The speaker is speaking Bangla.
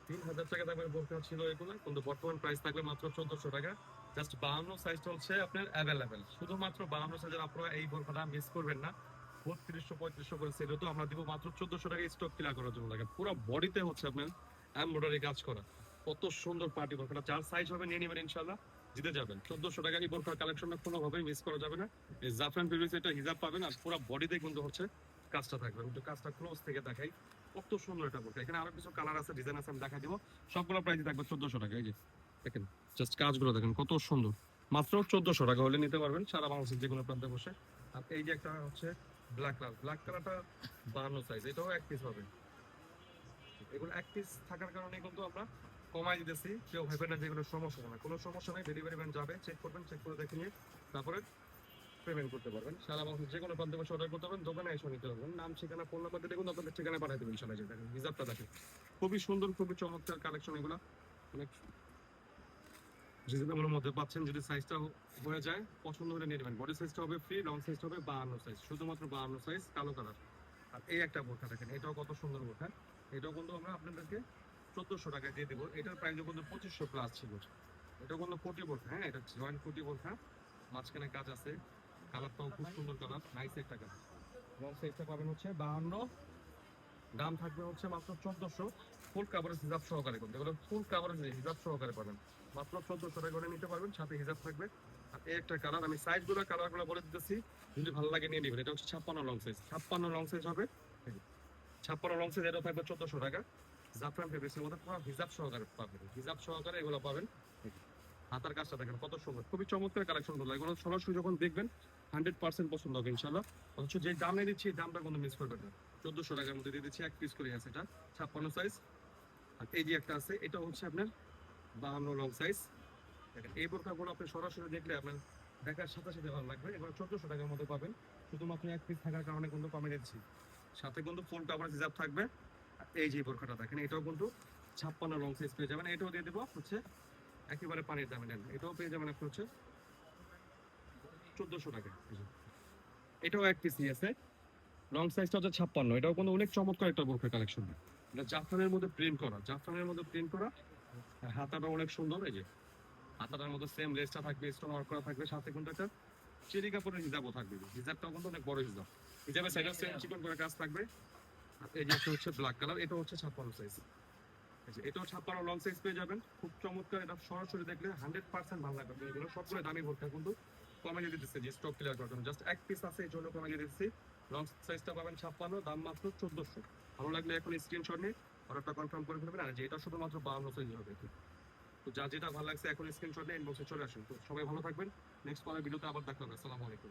3000 টাকা দামের বোরকা ছিল এগুলো, কিন্তু বর্তমান প্রাইস থাকবে মাত্র 1400 টাকা। জাস্ট 52 সাইজটা হচ্ছে আপনার অ্যাভেলেবেল, শুধুমাত্র 52 সাইজের। আপনারা এই বোরকাটা মিস করবেন না। 3200 3500 করে সেল তো আমরা দিব মাত্র 1400 টাকা স্টক ক্লিয়ার করার জন্য। লাগে পুরো বডিতে হচ্ছে আপনার এমব্রয়ডারি কাজ করা, কত সুন্দর পার্টি বোরকাটা। যার সাইজ হবে নিয়ে নেবেন, ইনশাআল্লাহ জিতে যাবেন। 1400 টাকা এই বোরকার কালেকশনটা কোনোভাবেই মিস করা যাবে না। এই জাফরান ফেব্রিক্স এটা হিজাব পাবেন, আর পুরো বডিতে কিন্তু হচ্ছে কাজটা থাকবে। একটু কাজটা ক্লোজ থেকে দেখাই, কত সুন্দর এটা বোরকা। এখানে আরো কিছু কালার আছে, ডিজাইন আছে, আমি দেখা দিব। সবগুলো প্রাইস থাকবে 1400 টাকা। এই যে দেখেন, জাস্ট কাজগুলো দেখেন কত সুন্দর। মাত্র 1400 টাকা হলে নিতে পারবেন সারা বাংলাদেশের যে কোনো প্রান্তে বসে। আর এই যে একটা হচ্ছে ব্ল্যাক কালার, ব্ল্যাক কালারটা 52 সাইজ, এটাও এক পিস হবে। এগুলো এক পিস থাকার কারণে কিন্তু আমরা কমাই দিতেছি। কেউ ভাবে না যে কোনো সমস্যা না, কোনো সমস্যা নেই। ডেলিভারি ম্যান যাবে, চেক করবেন, চেক করে দেখে নিয়ে তারপরে পেমেন্ট করতে পারবেন। সারা বাংলাদেশ যে কোনো প্রান্তে বসে অর্ডার করতে পারবেন, দোকানে এসে নিতে পারবেন। নাম ঠিকানা ফোন নাম্বার দিলে কিন্তু আপনাদের ঠিকানা পাঠিয়ে দেবেন ইনশাআল্লাহ। যে দেখেন হিজাবটা দেখেন, খুবই সুন্দর, খুবই চমৎকার কালেকশন এগুলো। অনেক রিজনেবলের মধ্যে পাচ্ছেন। যদি সাইজটা হয়ে যায় পছন্দ হলে নিয়ে নেবেন। বডি সাইজটা হবে ফ্রি, লং সাইজটা হবে 52 সাইজ, শুধুমাত্র 52 সাইজ, কালো কালার। আর এই একটা বোরখা দেখেন, এটাও কত সুন্দর বোরখা। এটাও কিন্তু আমরা আপনাদেরকে 1400 টাকায় দিয়ে দেবো। এটার প্রাইস কিন্তু 2500 প্লাস ছিল। এটা কিন্তু কোটি বোরখা, হ্যাঁ এটা জয়েন্ট কোটি বোরখা, মাঝখানে কাজ আছে। কালারটাও খুব সুন্দর কালার, নাইস একটা কালার। লং সাইজটা পাবেন হচ্ছে 52, দাম থাকবে হচ্ছে মাত্র 1400। ফুল কাভারেজ হিসাব সহকারে করতে এগুলো ফুল কাভারেজ হিসাব সহকারে পাবেন মাত্র 1400 টাকা করে নিতে পারবেন, সাথে হিসাব থাকবে। আর এই একটা কালার, আমি সাইজগুলো কালারগুলো বলে দিতেছি, যদি ভালো লাগে নিয়ে নেবেন। এটা হচ্ছে 56 লং সাইজ, 56 লং সাইজ হবে। 56 লং সাইজ, এটা থাকবে 1400 টাকা। জাফরান ফেব্রিক্সের মধ্যে পুরো হিসাব সহকারে পাবেন, হিসাব সহকারে এগুলো পাবেন। হাতার কাজটা দেখেন কত সুন্দর, খুবই চমৎকার কালেকশন গুলো। এগুলো সরাসরি যখন দেখবেন 100% পছন্দ হবে ইনশাল্লাহ। অথচ যে দামে দিচ্ছি এই দামটা কোনো মিস করবেন না। 1400 টাকার মধ্যে দিয়ে দিচ্ছি, এক পিস করে আছে এটা 56 সাইজ। আর এই যে একটা আছে, এটা হচ্ছে আপনার 52 লং সাইজ। দেখেন এই বোরকাগুলো আপনি সরাসরি দেখলে আপনার দেখার সাথে সাথে ভালো লাগবে। এগুলো 1400 টাকার মধ্যে পাবেন, শুধুমাত্র এক পিস থাকার কারণে কিন্তু কমে দিচ্ছি। সাথে কিন্তু ফুল কাভারেজ হিসাব থাকবে। আর এই যে বোরকাটা দেখেন, এটাও কিন্তু 56 লং সাইজ পেয়ে যাবেন। এটাও দিয়ে দেবো হচ্ছে একেবারে পানির দামে নেন। এটাও পেয়ে যাবেন আপনি হচ্ছে 1400 টাকা। এটাও এক পিস আছে, লং সাইজটা হচ্ছে 56। এটাও কিন্তু অনেক চমৎকার একটা বোরকা কালেকশন। এটা জাফরানের মধ্যে প্রিন্ট করা, জাফরানের মধ্যে প্রিন্ট করা। আর হাতাটা অনেক সুন্দর। এই যে হাতাটার মধ্যে সেম লেসটা থাকবে, স্টোন ওয়ার্ক করা থাকবে, সাথে কিন্তু একটা চেরি কাপড়ের হিজাবও থাকবে। হিজাবটাও কিন্তু অনেক বড় হিজাব। হিজাবের সাইডে সেম চিকন করে কাজ থাকবে। আর এই যে একটা হচ্ছে ব্ল্যাক কালার, এটা হচ্ছে 56 সাইজ। এটাও 56 লং সাইজ পেয়ে যাবেন, খুব চমৎকার। এটা সরাসরি দেখলে 100% ভালো লাগবে। এগুলো সবগুলো দামি ভর্তা, কিন্তু কমে দিয়ে দিচ্ছে যে স্টক ক্লিয়ার করার জন্য। জাস্ট এক পিস আছে এই জন্য কমে দিয়ে দিচ্ছি। লং সাইজটা পাবেন 56, দাম মাত্র 1400। ভালো লাগলে এখন স্ক্রিনশট নিয়ে অর্ডারটা কনফার্ম করে ফেলবেন। আর যে এটা শুধুমাত্র 52 সাইজ হবে। তো যা যেটা ভালো লাগছে এখন স্ক্রিনশট নিয়ে ইনবক্সে চলে আসুন। তো সবাই ভালো থাকবেন, নেক্সট পরের ভিডিওতে আবার দেখা হবে। আসসালামু আলাইকুম।